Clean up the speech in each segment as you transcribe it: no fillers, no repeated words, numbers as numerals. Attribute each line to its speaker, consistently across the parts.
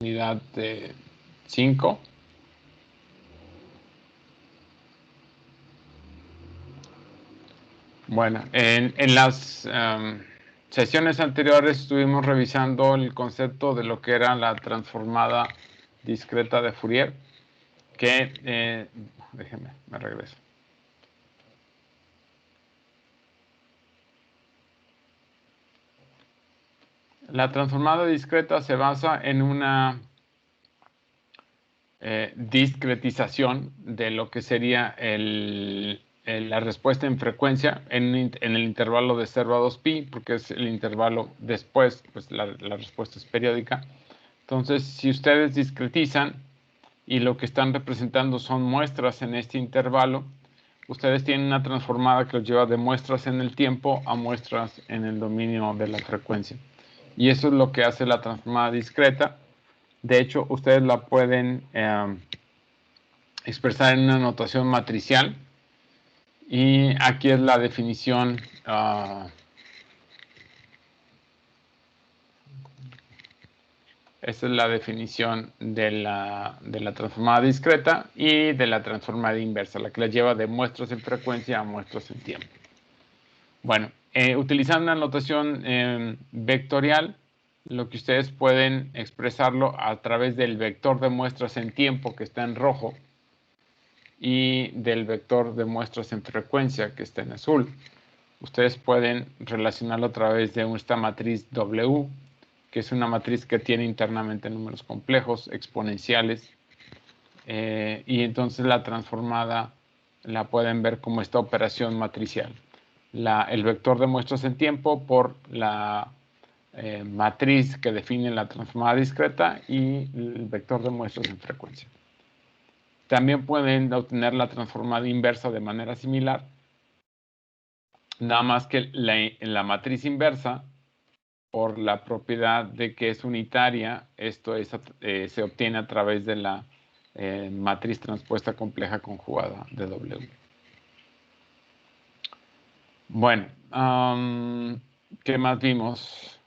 Speaker 1: unidad de 5. Bueno, en las sesiones anteriores estuvimos revisando el concepto de lo que era la transformada discreta de Fourier, que, déjenme, me regreso. La transformada discreta se basa en una discretización de lo que sería la respuesta en frecuencia en el intervalo de 0 a 2pi, porque es el intervalo después, pues la respuesta es periódica. Entonces, si ustedes discretizan y lo que están representando son muestras en este intervalo, ustedes tienen una transformada que los lleva de muestras en el tiempo a muestras en el dominio de la frecuencia. Y eso es lo que hace la transformada discreta. De hecho, ustedes la pueden expresar en una notación matricial. Y aquí es la definición. Esta es la definición de la transformada discreta y de la transformada inversa, la que la lleva de muestras en frecuencia a muestras en tiempo. Bueno, utilizando una notación vectorial, lo que ustedes pueden expresarlo a través del vector de muestras en tiempo, que está en rojo, y del vector de muestras en frecuencia, que está en azul. Ustedes pueden relacionarlo a través de esta matriz W, que es una matriz que tiene internamente números complejos, exponenciales, y entonces la transformada la pueden ver como esta operación matricial. El vector de muestras en tiempo por la matriz que define la transformada discreta y el vector de muestras en frecuencia. También pueden obtener la transformada inversa de manera similar, nada más que la matriz inversa, por la propiedad de que es unitaria, esto se obtiene a través de la matriz transpuesta compleja conjugada de W. Bueno, ¿qué más vimos?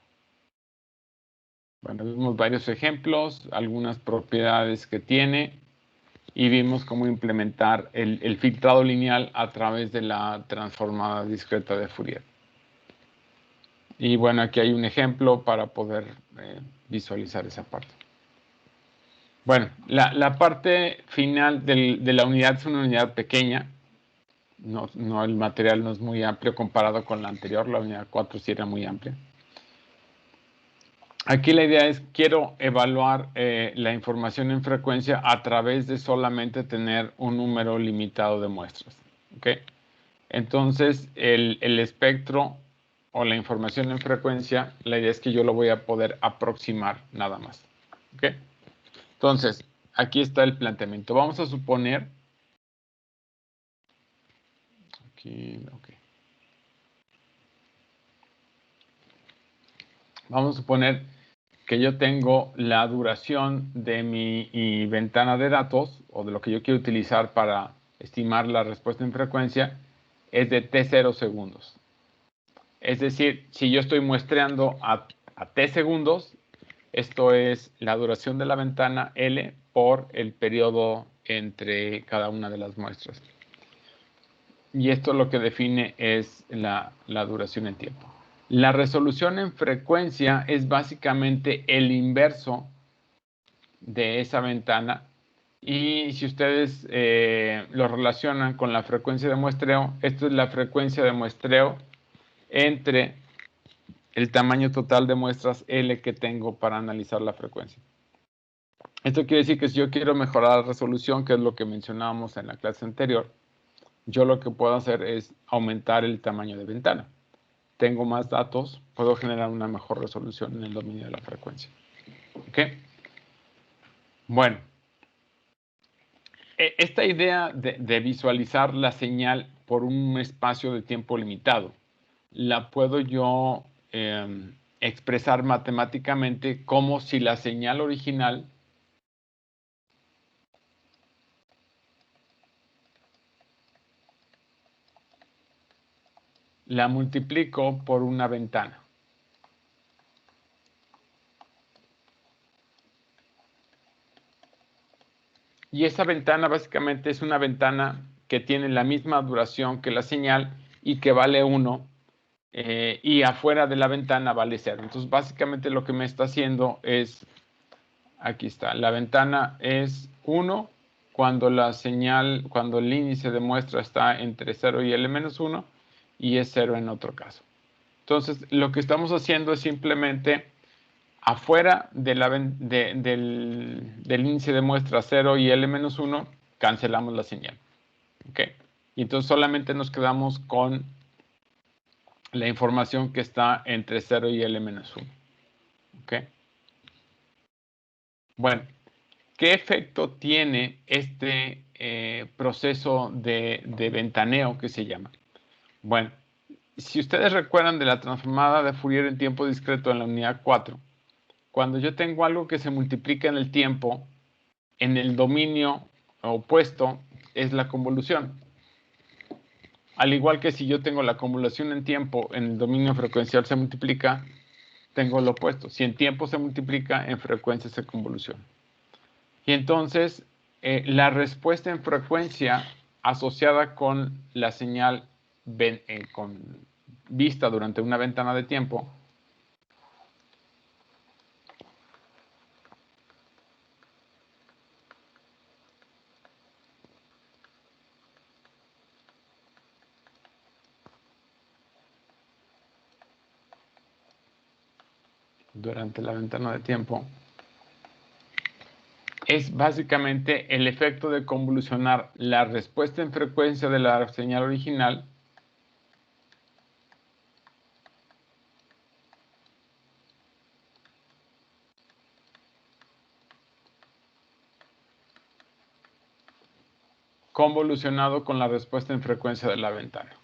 Speaker 1: Bueno, vimos varios ejemplos, algunas propiedades que tiene, y vimos cómo implementar el filtrado lineal a través de la transformada discreta de Fourier. Y bueno, aquí hay un ejemplo para poder visualizar esa parte. Bueno, la parte final de la unidad es una unidad pequeña. No, el material no es muy amplio comparado con la anterior. La unidad 4 sí era muy amplia. Aquí la idea es, quiero evaluar la información en frecuencia a través de solamente tener un número limitado de muestras. ¿Okay? Entonces, el espectro o la información en frecuencia, la idea es que yo lo voy a poder aproximar nada más. ¿Okay? Entonces, aquí está el planteamiento. Vamos a suponer... Aquí, okay. Vamos a suponer que yo tengo la duración de mi ventana de datos, o de lo que yo quiero utilizar para estimar la respuesta en frecuencia, es de t0 segundos. Es decir, si yo estoy muestreando a t segundos, esto es la duración de la ventana L por el periodo entre cada una de las muestras. Y esto lo que define es la duración en tiempo. La resolución en frecuencia es básicamente el inverso de esa ventana. Y si ustedes lo relacionan con la frecuencia de muestreo, esto es la frecuencia de muestreo entre el tamaño total de muestras L que tengo para analizar la frecuencia. Esto quiere decir que si yo quiero mejorar la resolución, que es lo que mencionábamos en la clase anterior, yo lo que puedo hacer es aumentar el tamaño de ventana. Tengo más datos, puedo generar una mejor resolución en el dominio de la frecuencia. ¿Ok? Bueno, esta idea de visualizar la señal por un espacio de tiempo limitado, la puedo yo expresar matemáticamente como si la señal original la multiplico por una ventana. Y esa ventana básicamente es una ventana que tiene la misma duración que la señal y que vale 1, y afuera de la ventana vale 0. Entonces básicamente lo que me está haciendo es, aquí está, la ventana es 1 cuando la señal, cuando el índice de muestra está entre 0 y L-1, y es 0 en otro caso. Entonces lo que estamos haciendo es simplemente afuera de del índice de muestra 0 y L-1, cancelamos la señal. ¿Ok? Y entonces solamente nos quedamos con la información que está entre 0 y L-1. ¿Ok? Bueno, ¿qué efecto tiene este proceso de ventaneo que se llama? Bueno, si ustedes recuerdan de la transformada de Fourier en tiempo discreto en la unidad 4, cuando yo tengo algo que se multiplica en el tiempo, en el dominio opuesto es la convolución. Al igual que si yo tengo la convolución en tiempo, en el dominio frecuencial se multiplica, tengo lo opuesto. Si en tiempo se multiplica, en frecuencia se convoluciona. Y entonces, la respuesta en frecuencia asociada con la señal con vista durante una ventana de tiempo durante la ventana de tiempo es básicamente el efecto de convolucionar la respuesta en frecuencia de la señal original convolucionado con la respuesta en frecuencia de la ventana.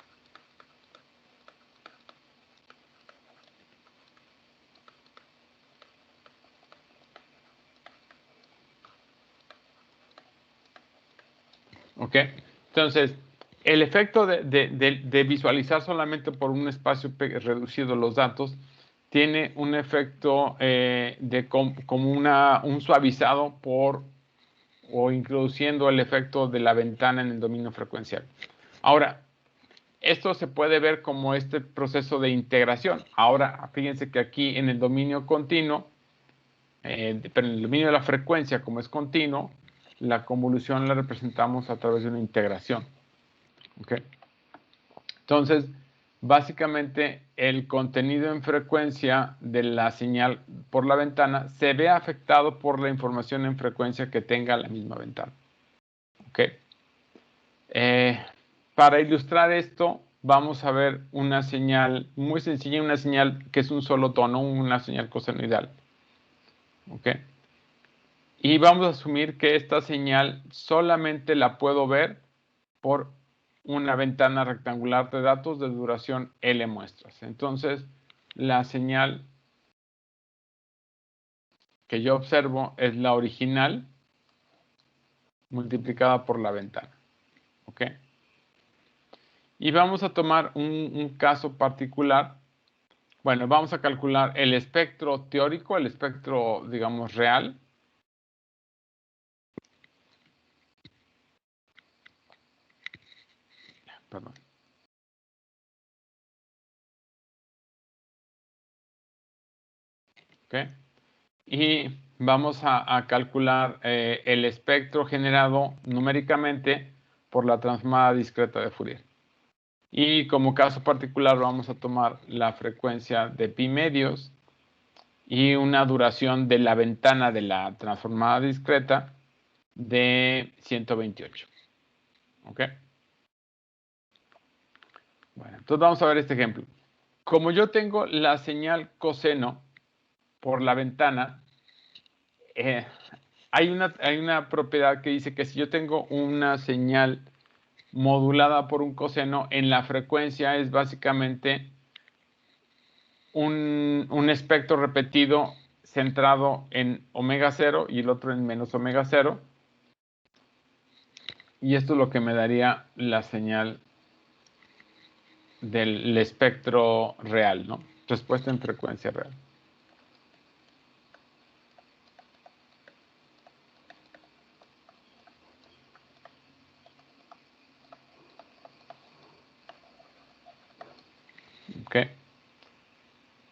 Speaker 1: ¿Ok? Entonces, el efecto de visualizar solamente por un espacio reducido los datos tiene un efecto como un suavizado o introduciendo el efecto de la ventana en el dominio frecuencial. Ahora, esto se puede ver como este proceso de integración. Ahora, fíjense que aquí en el dominio continuo, pero en el dominio de la frecuencia, como es continuo, la convolución la representamos a través de una integración. ¿Okay? Entonces, básicamente, el contenido en frecuencia de la señal por la ventana se ve afectado por la información en frecuencia que tenga la misma ventana. ¿Okay? Para ilustrar esto, vamos a ver una señal muy sencilla, una señal que es un solo tono, una señal cosenoidal. ¿Ok? Y vamos a asumir que esta señal solamente la puedo ver por una ventana rectangular de datos de duración L muestras. Entonces, la señal que yo observo es la original multiplicada por la ventana. ¿Ok? Y vamos a tomar un caso particular. Bueno, vamos a calcular el espectro teórico, el espectro, digamos, real. Perdón. ¿Ok? Y vamos a calcular el espectro generado numéricamente por la transformada discreta de Fourier. Y como caso particular vamos a tomar la frecuencia de pi medios y una duración de la ventana de la transformada discreta de 128. ¿Ok? Bueno, entonces vamos a ver este ejemplo. Como yo tengo la señal coseno por la ventana, hay una propiedad que dice que si yo tengo una señal modulada por un coseno, en la frecuencia es básicamente un espectro repetido centrado en omega 0 y el otro en menos omega 0. Y esto es lo que me daría la señal del espectro real, ¿no? Respuesta en frecuencia real.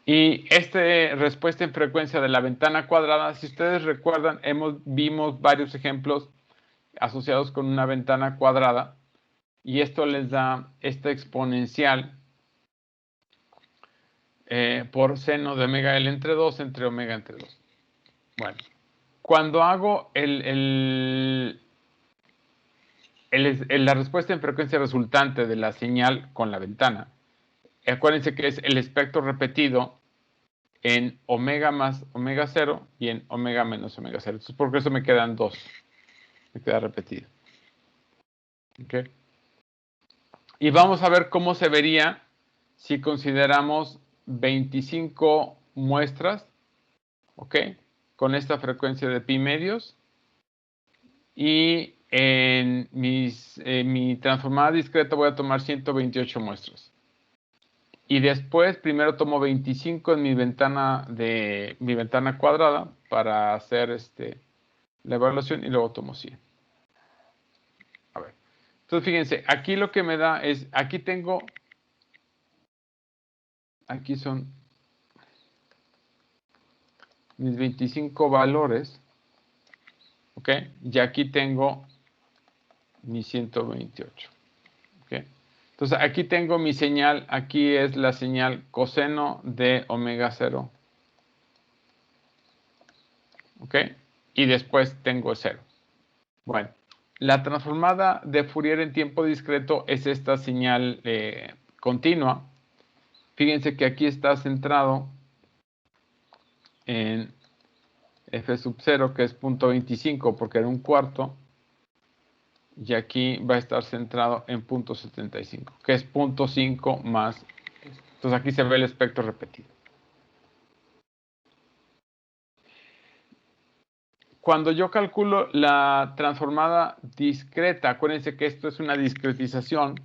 Speaker 1: Y esta respuesta en frecuencia de la ventana cuadrada, si ustedes recuerdan, vimos varios ejemplos asociados con una ventana cuadrada y esto les da esta exponencial por seno de omega L entre 2 entre omega entre 2. Bueno, cuando hago la respuesta en frecuencia resultante de la señal con la ventana, acuérdense que es el espectro repetido en omega más omega 0 y en omega menos omega 0. Entonces, por eso me quedan 2. Me queda repetido. ¿Okay? Y vamos a ver cómo se vería si consideramos 25 muestras, ¿ok? Con esta frecuencia de pi medios. Y en mi transformada discreta voy a tomar 128 muestras. Y después, primero tomo 25 en mi ventana cuadrada para hacer la evaluación y luego tomo 100. A ver. Entonces, fíjense, aquí lo que me da es, aquí son mis 25 valores, ¿ok? Y aquí tengo mis 128, ¿ok? Entonces, aquí tengo mi señal, aquí es la señal coseno de omega 0, ¿ok? Y después tengo 0. Bueno, la transformada de Fourier en tiempo discreto es esta señal continua. Fíjense que aquí está centrado en f sub 0, que es 0.25, porque era un cuarto. Y aquí va a estar centrado en 0.75, que es 0.5 más. Entonces aquí se ve el espectro repetido. Cuando yo calculo la transformada discreta, acuérdense que esto es una discretización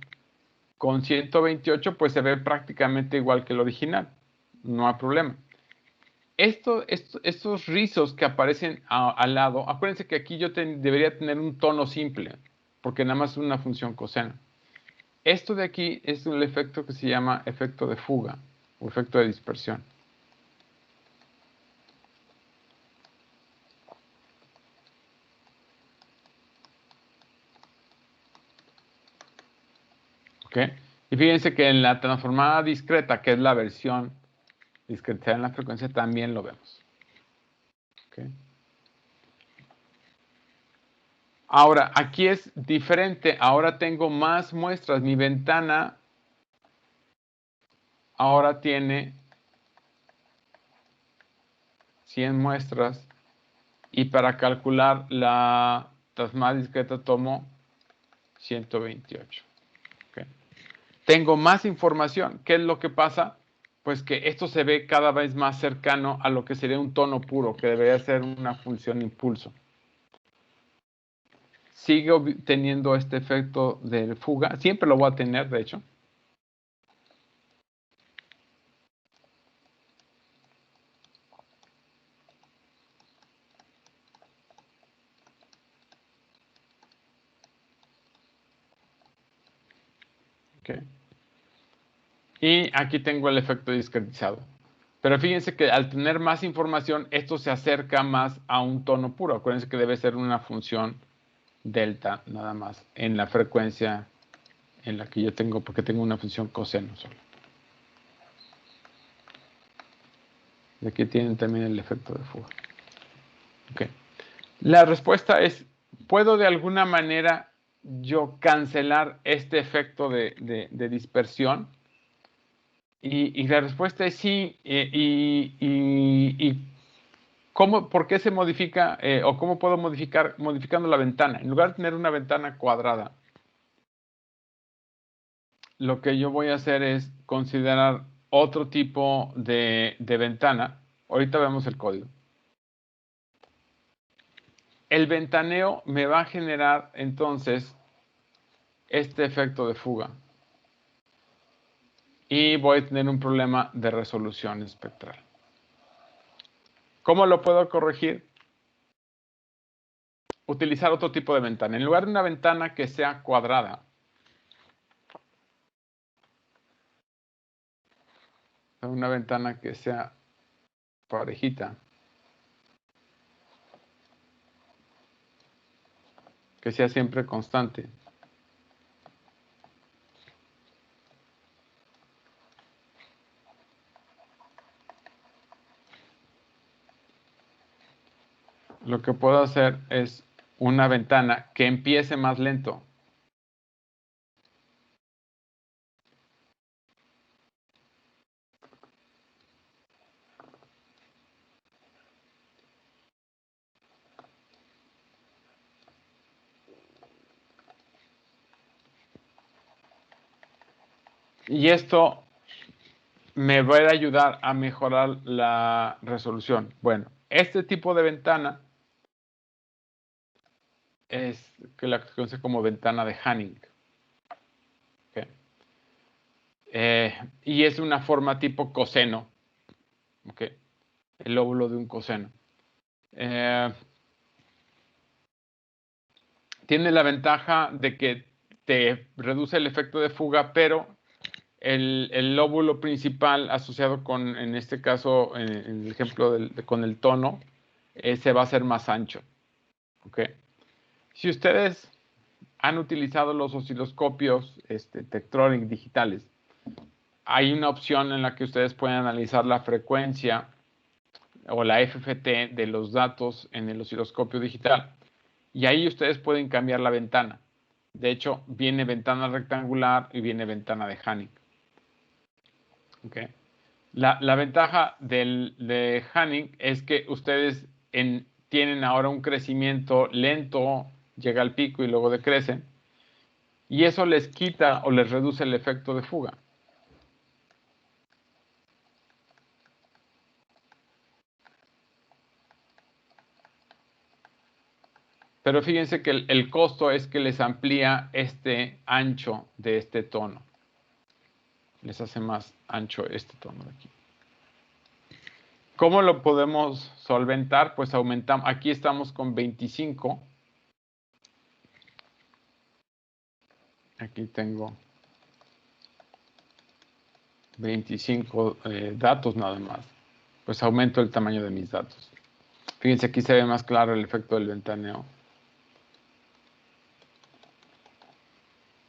Speaker 1: con 128, pues se ve prácticamente igual que el original. No hay problema. Estos rizos que aparecen al lado, acuérdense que aquí yo debería tener un tono simple, porque nada más es una función coseno. Esto de aquí es un efecto que se llama efecto de fuga o efecto de dispersión. ¿Ok? Y fíjense que en la transformada discreta, que es la versión discretizada en la frecuencia, también lo vemos. ¿Ok? Ahora, aquí es diferente. Ahora tengo más muestras. Mi ventana ahora tiene 100 muestras. Y para calcular la transformada discreta tomo 128. ¿Okay? Tengo más información. ¿Qué es lo que pasa? Pues que esto se ve cada vez más cercano a lo que sería un tono puro, que debería ser una función impulso. Sigo teniendo este efecto de fuga. Siempre lo voy a tener, de hecho. Okay. Y aquí tengo el efecto discretizado. Pero fíjense que al tener más información, esto se acerca más a un tono puro. Acuérdense que debe ser una función delta nada más en la frecuencia en la que yo tengo, porque tengo una función coseno solo. Y aquí tienen también el efecto de fuga. Okay. La respuesta es, ¿puedo de alguna manera yo cancelar este efecto de dispersión? Y la respuesta es sí. ¿Por qué se modifica o cómo puedo modificar modificando la ventana? En lugar de tener una ventana cuadrada, lo que yo voy a hacer es considerar otro tipo de ventana. Ahorita vemos el código. El ventaneo me va a generar entonces este efecto de fuga. Y voy a tener un problema de resolución espectral. ¿Cómo lo puedo corregir? Utilizar otro tipo de ventana. En lugar de una ventana que sea cuadrada, Una ventana que sea parejita. Que sea siempre constante. Lo que puedo hacer es una ventana que empiece más lento. Y esto me va a ayudar a mejorar la resolución. Bueno, este tipo de ventana es que la que se conoce como ventana de Hanning. ¿Okay? Y es una forma tipo coseno. ¿Okay? El lóbulo de un coseno. Tiene la ventaja de que te reduce el efecto de fuga, pero el lóbulo principal asociado con, en este caso, en el ejemplo con el tono, se va a hacer más ancho. ¿Okay? Si ustedes han utilizado los osciloscopios Tektronix digitales, hay una opción en la que ustedes pueden analizar la frecuencia o la FFT de los datos en el osciloscopio digital. Y ahí ustedes pueden cambiar la ventana. De hecho, viene ventana rectangular y viene ventana de Hanning. ¿Okay? La ventaja de Hanning es que ustedes tienen ahora un crecimiento lento, llega al pico y luego decrece. Y eso les quita o les reduce el efecto de fuga. Pero fíjense que el costo es que les amplía este ancho de este tono. Les hace más ancho este tono de aquí. ¿Cómo lo podemos solventar? Pues aumentamos. Aquí estamos con 25. Aquí tengo 25 datos nada más. Pues aumento el tamaño de mis datos. Fíjense, aquí se ve más claro el efecto del ventaneo.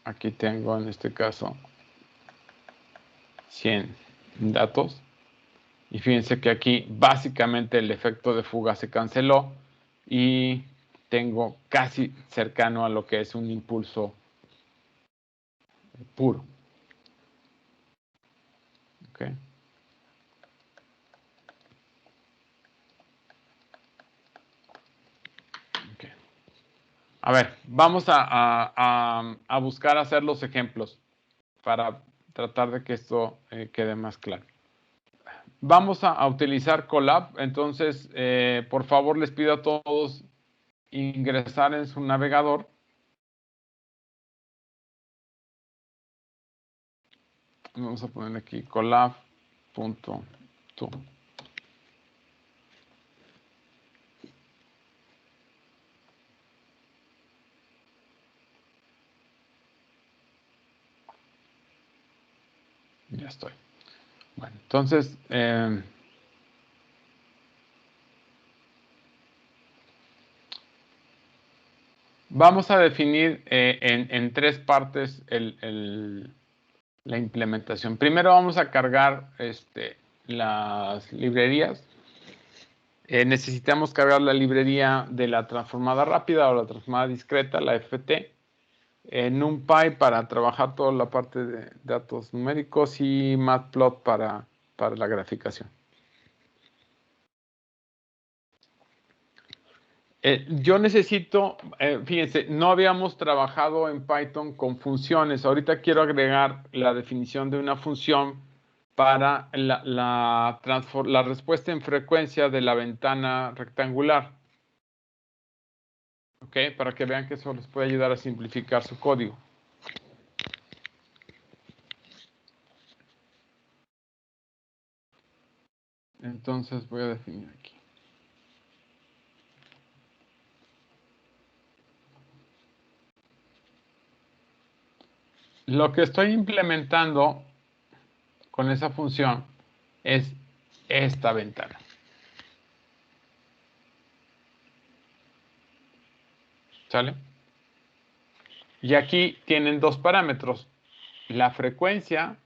Speaker 1: Aquí tengo en este caso 100 datos. Y fíjense que aquí básicamente el efecto de fuga se canceló y tengo casi cercano a lo que es un impulso puro. ¿Okay? Okay. A ver, vamos a buscar hacer los ejemplos para tratar de que esto quede más claro. Vamos a utilizar Colab, entonces por favor les pido a todos ingresar en su navegador. Vamos a poner aquí colab.to. Ya estoy. Bueno, entonces vamos a definir en tres partes la implementación. Primero vamos a cargar las librerías. Necesitamos cargar la librería de la transformada rápida o la transformada discreta, la FT, NumPy para trabajar toda la parte de datos numéricos y Matplot para la graficación. Yo necesito, fíjense, no habíamos trabajado en Python con funciones. Ahorita quiero agregar la definición de una función para la respuesta en frecuencia de la ventana rectangular. ¿Ok? Para que vean que eso les puede ayudar a simplificar su código. Entonces voy a definir aquí. Lo que estoy implementando con esa función es esta ventana. ¿Sale? Y aquí tienen dos parámetros, la frecuencia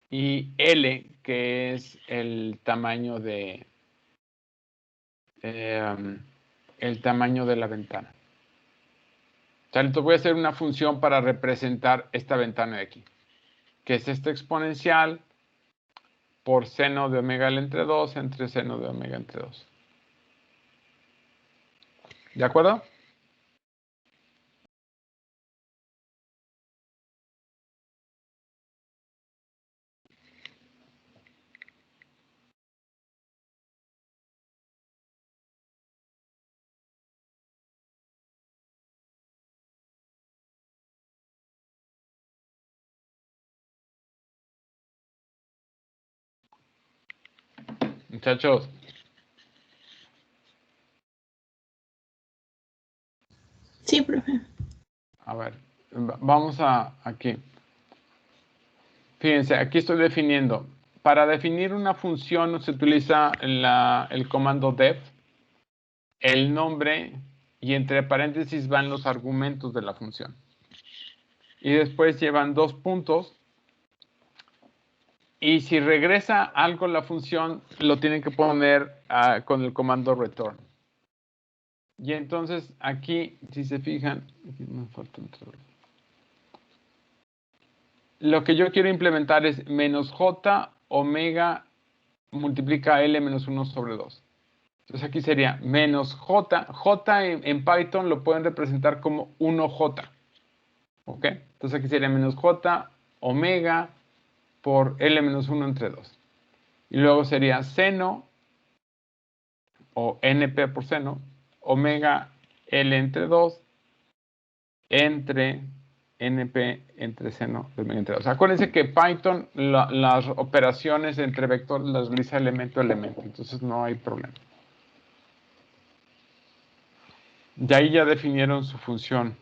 Speaker 1: y L, que es el tamaño de la ventana. ¿Sale? Entonces voy a hacer una función para representar esta ventana de aquí, que es esta exponencial por seno de omega L entre 2 entre seno de omega entre 2. ¿De acuerdo? Muchachos,
Speaker 2: Sí, profe.
Speaker 1: a ver, vamos a aquí. Fíjense, aquí estoy definiendo. Para definir una función se utiliza el comando def, el nombre y entre paréntesis van los argumentos de la función. Y después llevan dos puntos. Y si regresa algo la función, lo tienen que poner con el comando return. Y entonces aquí, si se fijan, aquí me falta lo que yo quiero implementar es menos j omega multiplica L menos 1 sobre 2. Entonces aquí sería menos J. J en Python lo pueden representar como 1J. ¿Ok? Entonces aquí sería menos J omega por L menos 1 entre 2. Y luego sería seno, o NP por seno, omega L entre 2 entre NP entre seno de omega entre 2. Acuérdense que Python las operaciones entre vectores las realiza elemento a elemento. Entonces no hay problema. De ahí ya definieron su función.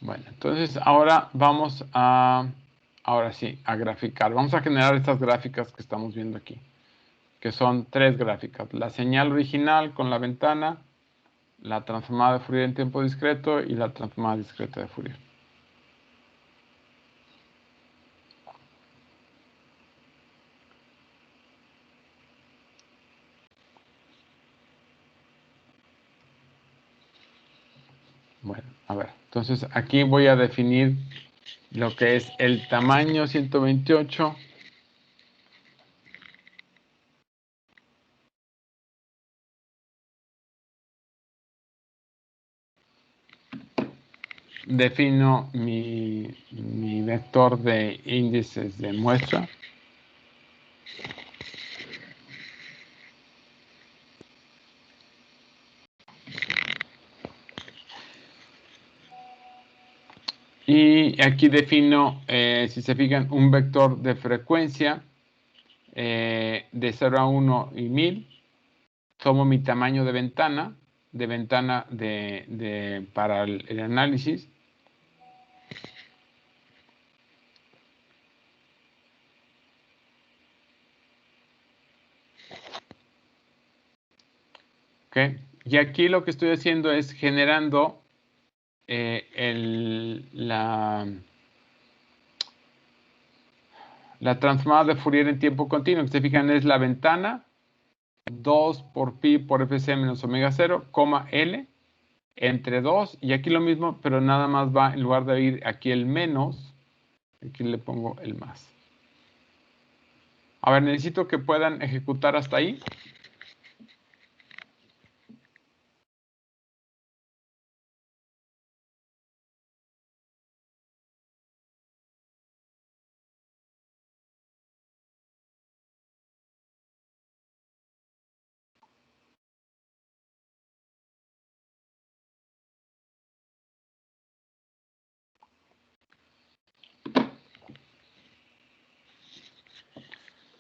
Speaker 1: Bueno, entonces ahora vamos ahora sí, a graficar. Vamos a generar estas gráficas que estamos viendo aquí, que son tres gráficas. La señal original con la ventana, la transformada de Fourier en tiempo discreto y la transformada discreta de Fourier. Bueno, a ver, entonces aquí voy a definir lo que es el tamaño 128. Defino mi vector de índices de muestra. Y aquí defino, si se fijan, un vector de frecuencia de 0 a 1 y 1000. Tomo mi tamaño de ventana para el análisis. ¿Okay? Y aquí lo que estoy haciendo es generando la transformada de Fourier en tiempo continuo, que se fijan es la ventana 2 por pi por fc menos omega 0, L entre 2, y aquí lo mismo, pero nada más va, en lugar de ir aquí el menos, aquí le pongo el más. A ver, necesito que puedan ejecutar hasta ahí.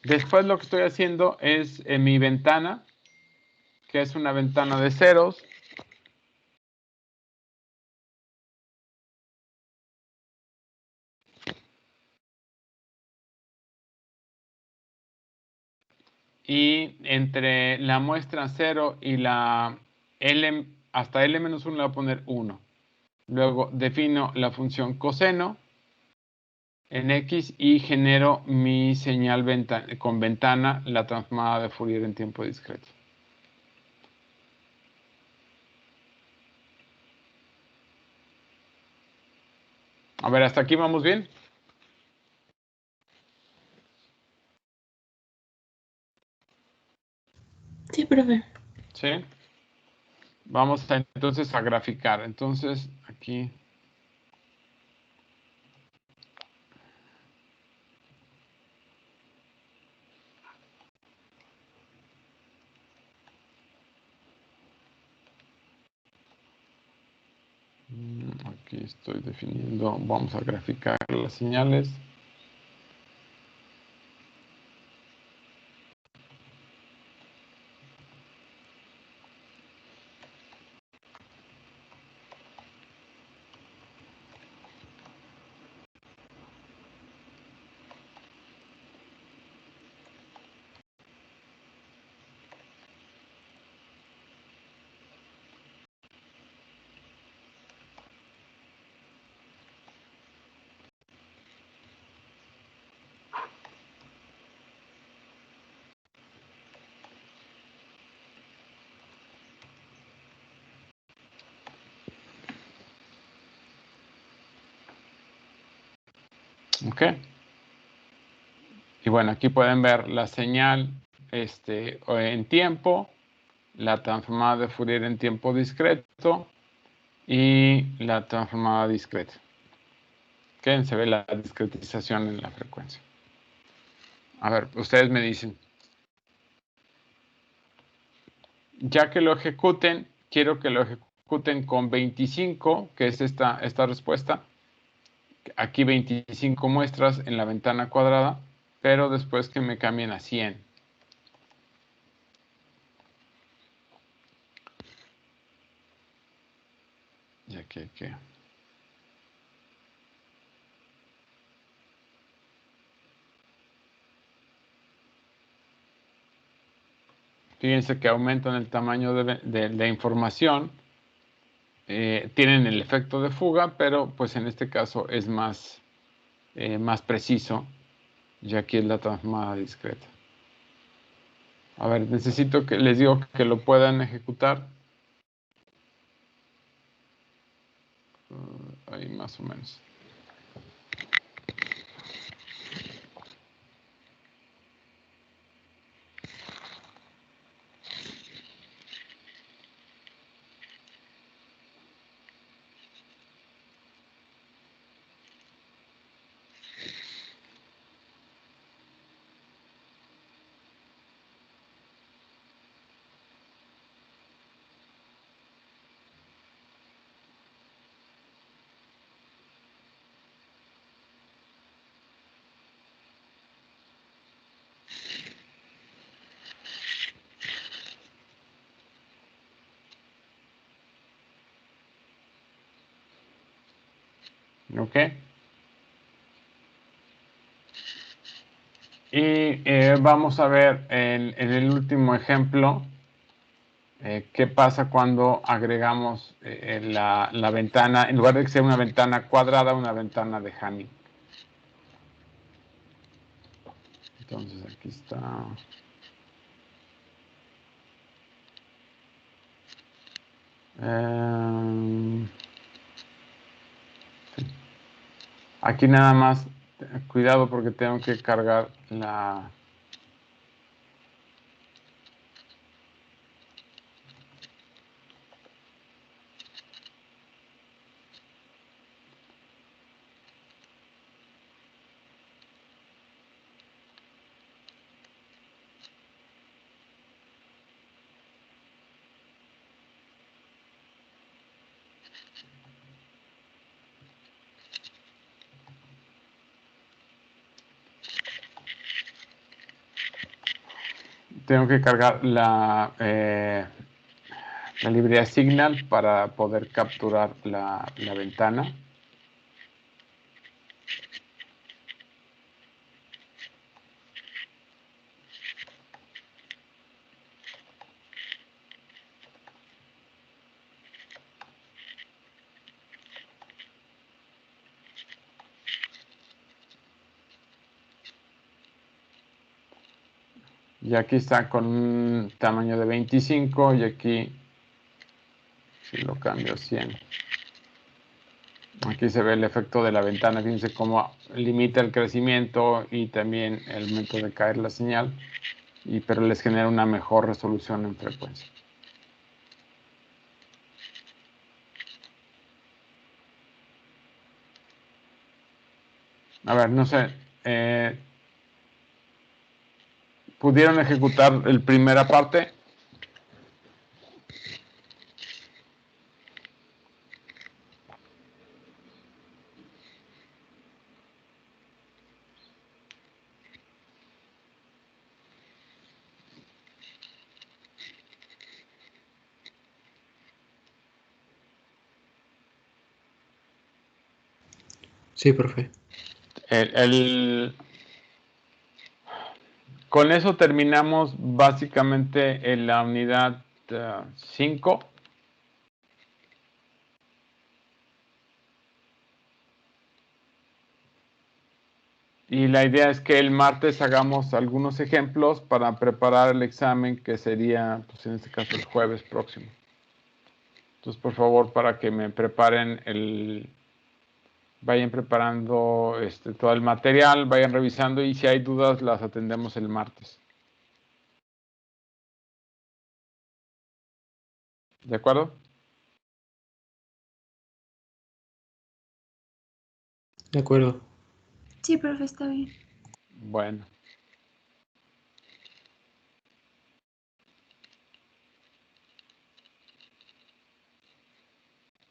Speaker 1: Después lo que estoy haciendo es en mi ventana, que es una ventana de ceros. Y entre la muestra 0 y la L, hasta L-1 le voy a poner 1. Luego defino la función coseno en X y genero mi señal con ventana, la transformada de Fourier en tiempo discreto. A ver, ¿hasta aquí vamos bien?
Speaker 2: Sí, profe.
Speaker 1: ¿Sí? Vamos entonces a graficar. Entonces, aquí... Aquí estoy definiendo, vamos a graficar las señales. Ok. Y bueno, aquí pueden ver la señal en tiempo, la transformada de Fourier en tiempo discreto y la transformada discreta. ¿Ok? Se ve la discretización en la frecuencia. A ver, ustedes me dicen. Ya que lo ejecuten, quiero que lo ejecuten con 25, que es esta respuesta. Aquí 25 muestras en la ventana cuadrada, pero después que me cambien a 100. Ya que... Fíjense que aumentan el tamaño de la información. Tienen el efecto de fuga, pero pues en este caso es más preciso, ya que es la transformada discreta. A ver, necesito que les digo que lo puedan ejecutar. Ahí más o menos. ¿Ok? Y vamos a ver en el último ejemplo qué pasa cuando agregamos la ventana, en lugar de que sea una ventana cuadrada, una ventana de Hamming. Entonces aquí está. Sí. Aquí nada más, cuidado porque tengo que cargar la... tengo que cargar la librería Signal para poder capturar la ventana. Y aquí está con un tamaño de 25 y aquí, si lo cambio a 100, aquí se ve el efecto de la ventana. Fíjense cómo limita el crecimiento y también el momento de caer la señal, pero les genera una mejor resolución en frecuencia. A ver, no sé, ¿pudieron ejecutar la primera parte?
Speaker 3: Sí, profe.
Speaker 1: Con eso terminamos básicamente en la unidad 5. Y la idea es que el martes hagamos algunos ejemplos para preparar el examen, que sería, pues en este caso, el jueves próximo. Entonces, por favor, para que me preparen vayan preparando todo el material, vayan revisando y si hay dudas las atendemos el martes. ¿De acuerdo?
Speaker 3: De acuerdo.
Speaker 2: Sí, profe, está bien.
Speaker 1: Bueno.